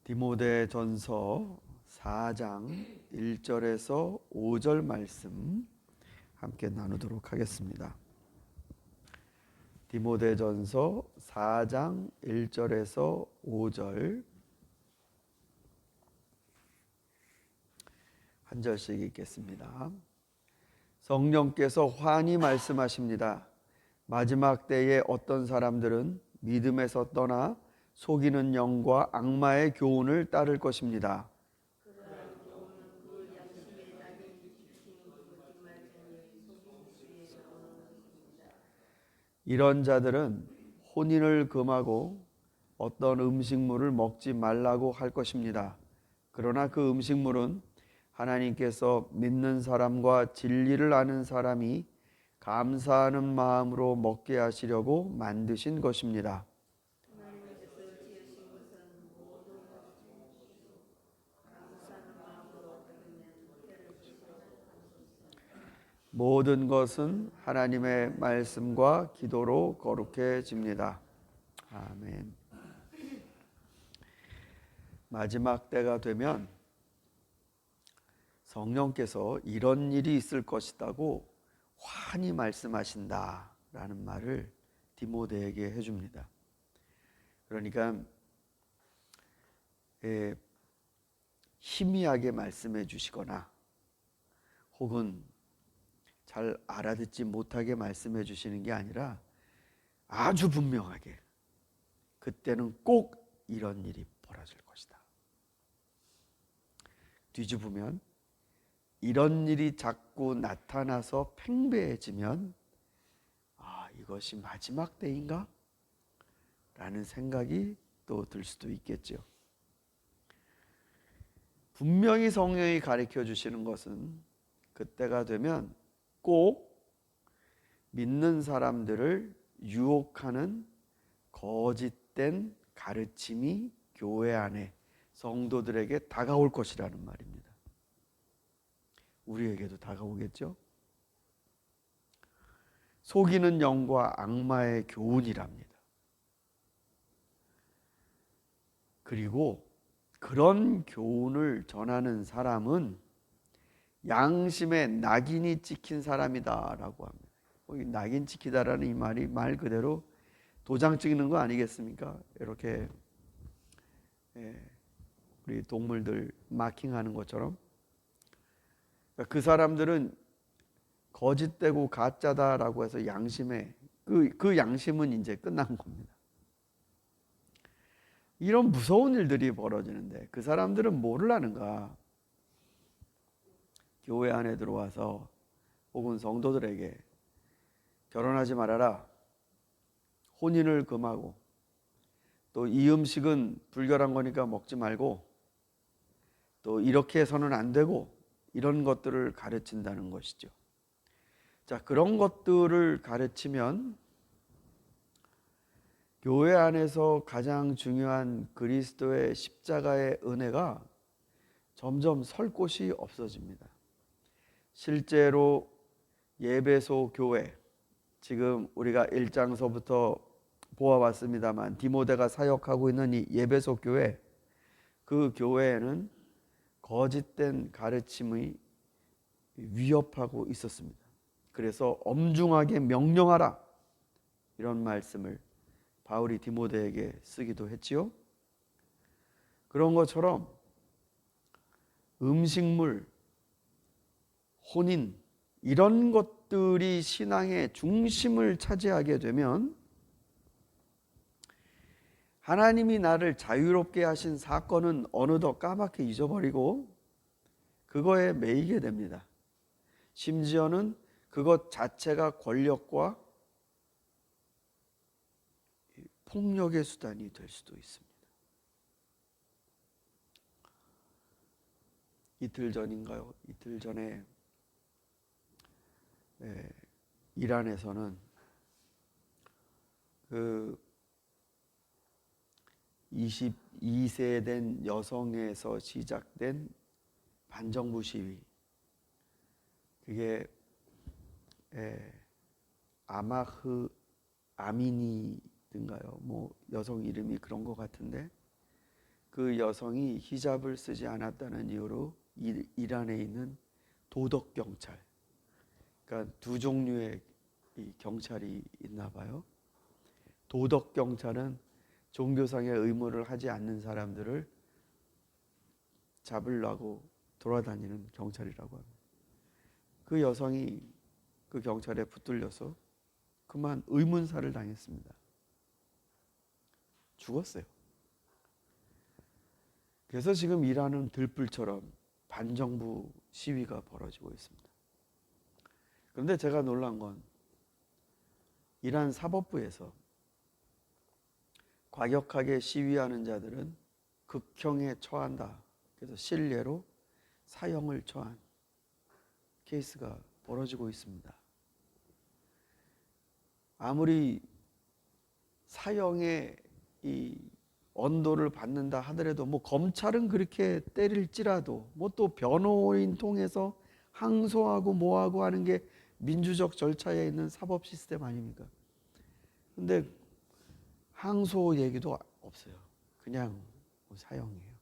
디모데전서 4장 1절에서 5절 말씀 함께 나누도록 하겠습니다. 디모데전서 4장 1절에서 5절 한 절씩 읽겠습니다. 성령께서 환히 말씀하십니다. 마지막 때에 어떤 사람들은 믿음에서 떠나 속이는 영과 악마의 교훈을 따를 것입니다. 이런 자들은 혼인을 금하고 어떤 음식물을 먹지 말라고 할 것입니다. 그러나 그 음식물은 하나님께서 믿는 사람과 진리를 아는 사람이 감사하는 마음으로 먹게 하시려고 만드신 것입니다. 모든 것은 하나님의 말씀과 기도로 거룩해집니다. 아멘. 마지막 때가 되면 성령께서 이런 일이 있을 것이라고 환히 말씀하신다라는 말을 디모데에게 해줍니다. 그러니까 희미하게 말씀해 주시거나 혹은 잘 알아듣지 못하게 말씀해 주시는 게 아니라 아주 분명하게 그때는 꼭 이런 일이 벌어질 것이다. 뒤집으면 이런 일이 자꾸 나타나서 팽배해지면 이것이 마지막 때인가? 라는 생각이 또 들 수도 있겠죠. 분명히 성령이 가르쳐 주시는 것은 그때가 되면 꼭 믿는 사람들을 유혹하는 거짓된 가르침이 교회 안에 성도들에게 다가올 것이라는 말입니다. 우리에게도 다가오겠죠? 속이는 영과 악마의 교훈이랍니다. 그리고 그런 교훈을 전하는 사람은 양심에 낙인이 찍힌 사람이다라고 합니다. 낙인 찍히다라는 이 말이 말 그대로 도장 찍는 거 아니겠습니까? 이렇게 우리 동물들 마킹하는 것처럼 그 사람들은 거짓되고 가짜다라고 해서 양심에 그 양심은 이제 끝난 겁니다. 이런 무서운 일들이 벌어지는데 그 사람들은 뭐를 하는가? 교회 안에 들어와서 혹은 성도들에게 결혼하지 말아라, 혼인을 금하고 또 이 음식은 불결한 거니까 먹지 말고 또 이렇게 해서는 안 되고 이런 것들을 가르친다는 것이죠. 자, 그런 것들을 가르치면 교회 안에서 가장 중요한 그리스도의 십자가의 은혜가 점점 설 곳이 없어집니다. 실제로 예배소 교회, 지금 우리가 1장서부터 보아봤습니다만 디모데가 사역하고 있는 이 예배소 교회, 그 교회에는 거짓된 가르침이 위협하고 있었습니다. 그래서 엄중하게 명령하라, 이런 말씀을 바울이 디모데에게 쓰기도 했지요. 그런 것처럼 음식물, 혼인, 이런 것들이 신앙의 중심을 차지하게 되면 하나님이 나를 자유롭게 하신 사건은 어느덧 까맣게 잊어버리고 그거에 매이게 됩니다. 심지어는 그것 자체가 권력과 폭력의 수단이 될 수도 있습니다. 이틀 전인가요? 이틀 전에 이란에서는 그 22세 된 여성에서 시작된 반정부 시위, 그게 아마흐 아미니든가요? 뭐 여성 이름이 그런 것 같은데 그 여성이 히잡을 쓰지 않았다는 이유로 이란에 있는 도덕 경찰, 그러니까 두 종류의 이 경찰이 있나 봐요. 도덕 경찰은 종교상의 의무를 하지 않는 사람들을 잡으려고 돌아다니는 경찰이라고 합니다. 그 여성이 그 경찰에 붙들려서 그만 의문사를 당했습니다. 죽었어요. 그래서 지금 이란은 들불처럼 반정부 시위가 벌어지고 있습니다. 그런데 제가 놀란 건 이란 사법부에서 과격하게 시위하는 자들은 극형에 처한다. 그래서 실례로 사형을 처한 케이스가 벌어지고 있습니다. 아무리 사형의 이 언도를 받는다 하더라도 뭐 검찰은 그렇게 때릴지라도 뭐 또 변호인 통해서 항소하고 뭐하고 하는 게 민주적 절차에 있는 사법 시스템 아닙니까? 근데 항소 얘기도 없어요. 그냥 사형이에요.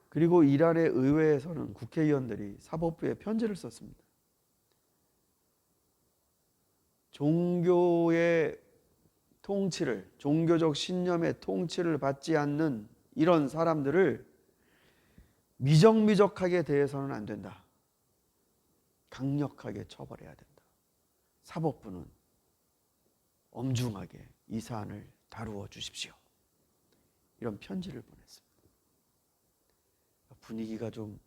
그리고 이란의 의회에서는 국회의원들이 사법부에 편지를 썼습니다. 종교의 통치를, 종교적 신념의 통치를 받지 않는 이런 사람들을 미적미적하게 대해서는 안 된다. 강력하게 처벌해야 된다. 사법부는 엄중하게 이 사안을 다루어 주십시오. 이런 편지를 보냈습니다. 분위기가 좀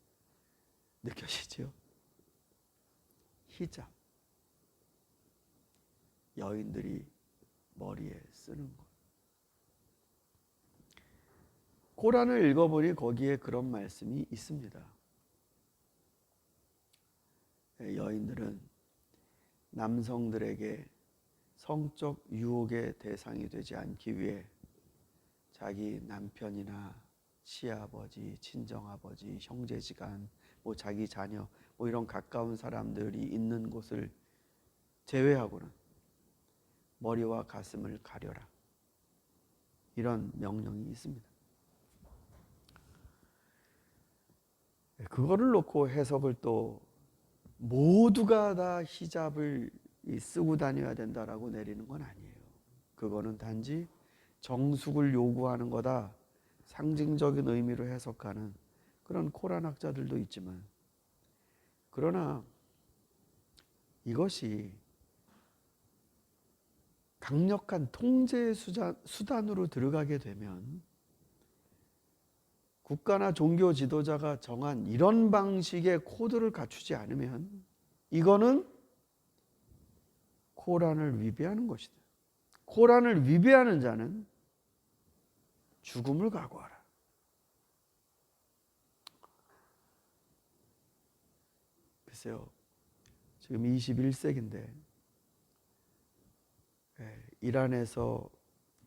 느껴지죠? 히잡. 여인들이 머리에 쓰는 것. 코란을 읽어보니 거기에 그런 말씀이 있습니다. 여인들은 남성들에게 성적 유혹의 대상이 되지 않기 위해 자기 남편이나 시아버지, 친정아버지, 형제지간, 뭐 자기 자녀, 뭐 이런 가까운 사람들이 있는 곳을 제외하고는 머리와 가슴을 가려라. 이런 명령이 있습니다. 그거를 놓고 해석을 또 모두가 다 히잡을 쓰고 다녀야 된다라고 내리는 건 아니에요. 그거는 단지 정숙을 요구하는 거다. 상징적인 의미로 해석하는 그런 코란학자들도 있지만, 그러나 이것이 강력한 통제 수단으로 들어가게 되면 국가나 종교 지도자가 정한 이런 방식의 코드를 갖추지 않으면 이거는 코란을 위배하는 것이다. 코란을 위배하는 자는 죽음을 각오하라. 글쎄요, 지금 21세기인데 이란에서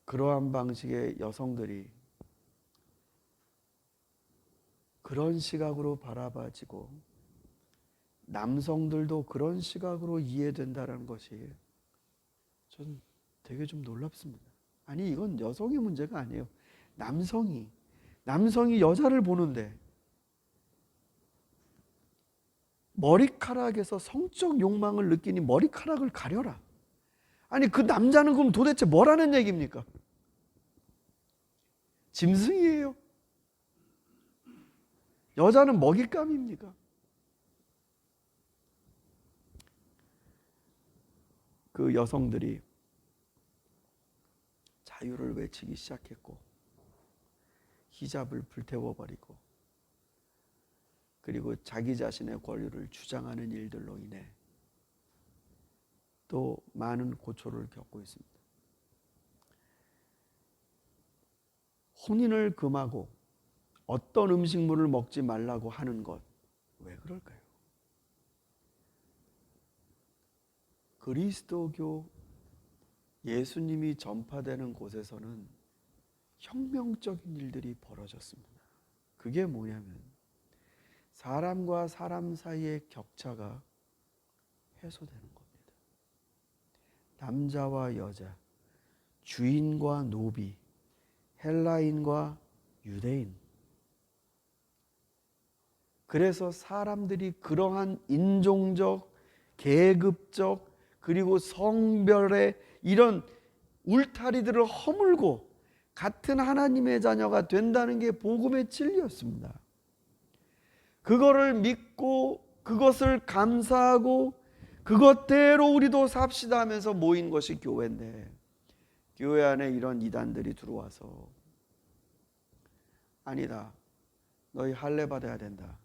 그러한 방식의 여성들이 그런 시각으로 바라봐지고 남성들도 그런 시각으로 이해된다는 것이 전 되게 좀 놀랍습니다. 아니, 이건 여성의 문제가 아니에요. 남성이 여자를 보는데 머리카락에서 성적 욕망을 느끼니 머리카락을 가려라. 아니, 그 남자는 그럼 도대체 뭐라는 얘기입니까? 짐승이에요? 여자는 먹잇감입니까? 그 여성들이 자유를 외치기 시작했고 히잡을 불태워버리고 그리고 자기 자신의 권리를 주장하는 일들로 인해 또 많은 고초를 겪고 있습니다. 혼인을 금하고 어떤 음식물을 먹지 말라고 하는 것, 왜 그럴까요? 그리스도교 예수님이 전파되는 곳에서는 혁명적인 일들이 벌어졌습니다. 그게 뭐냐면 사람과 사람 사이의 격차가 해소되는 겁니다. 남자와 여자, 주인과 노비, 헬라인과 유대인. 그래서 사람들이 그러한 인종적, 계급적, 그리고 성별의 이런 울타리들을 허물고 같은 하나님의 자녀가 된다는 게 복음의 진리였습니다. 그거를 믿고 그것을 감사하고 그것대로 우리도 삽시다 하면서 모인 것이 교회인데, 교회 안에 이런 이단들이 들어와서 아니다, 너희 할례 받아야 된다,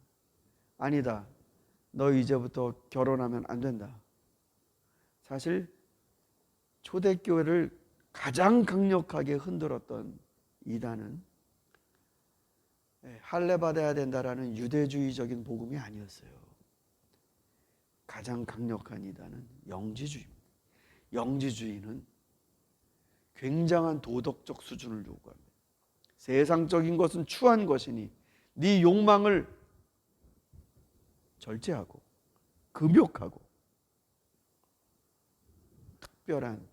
아니다, 너 이제부터 결혼하면 안 된다. 사실 초대교회를 가장 강력하게 흔들었던 이단은 할례 받아야 된다라는 유대주의적인 복음이 아니었어요. 가장 강력한 이단은 영지주의입니다. 영지주의는 굉장한 도덕적 수준을 요구합니다. 세상적인 것은 추한 것이니 네 욕망을 절제하고 금욕하고 특별한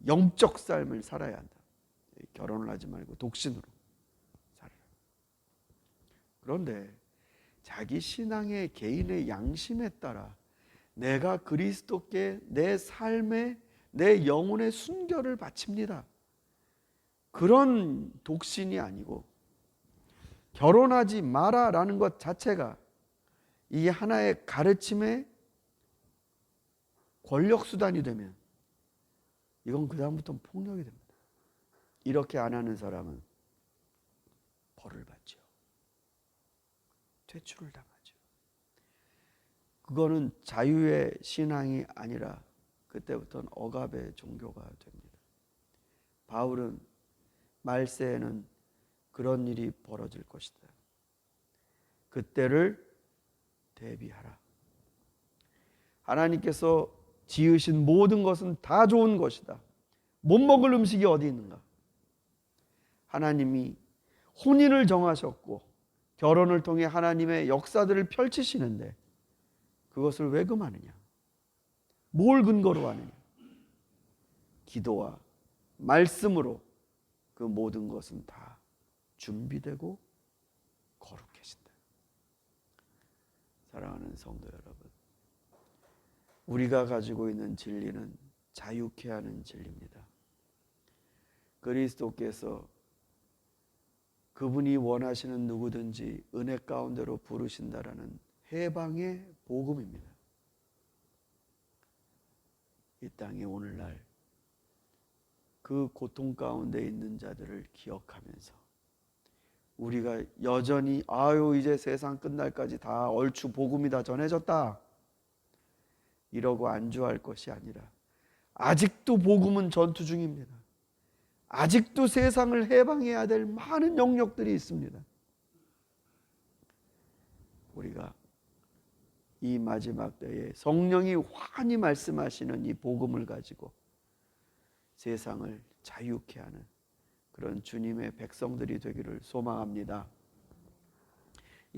영적 삶을 살아야 한다. 결혼을 하지 말고 독신으로 살아라. 그런데 자기 신앙의 개인의 양심에 따라 내가 그리스도께 내 삶의 내 영혼의 순결을 바칩니다. 그런 독신이 아니고 결혼하지 마라라는 것 자체가 이게 하나의 가르침의 권력수단이 되면 이건 그 다음부터는 폭력이 됩니다. 이렇게 안 하는 사람은 벌을 받죠. 퇴출을 당하죠. 그거는 자유의 신앙이 아니라 그때부터는 억압의 종교가 됩니다. 바울은 말세에는 그런 일이 벌어질 것이다. 그때를 대비하라. 하나님께서 지으신 모든 것은 다 좋은 것이다. 못 먹을 음식이 어디 있는가? 하나님이 혼인을 정하셨고 결혼을 통해 하나님의 역사들을 펼치시는데 그것을 왜 금하느냐? 뭘 근거로 하느냐? 기도와 말씀으로 그 모든 것은 다 준비되고 거룩해진다. 사랑하는 성도 여러분, 우리가 가지고 있는 진리는 자유케 하는 진리입니다. 그리스도께서 그분이 원하시는 누구든지 은혜 가운데로 부르신다라는 해방의 복음입니다. 이 땅에 오늘날 그 고통 가운데 있는 자들을 기억하면서 우리가 여전히 이제 세상 끝날까지 다 얼추 복음이 다 전해졌다 이러고 안주할 것이 아니라 아직도 복음은 전투 중입니다. 아직도 세상을 해방해야 될 많은 영역들이 있습니다. 우리가 이 마지막 때에 성령이 환히 말씀하시는 이 복음을 가지고 세상을 자유케 하는 그런 주님의 백성들이 되기를 소망합니다.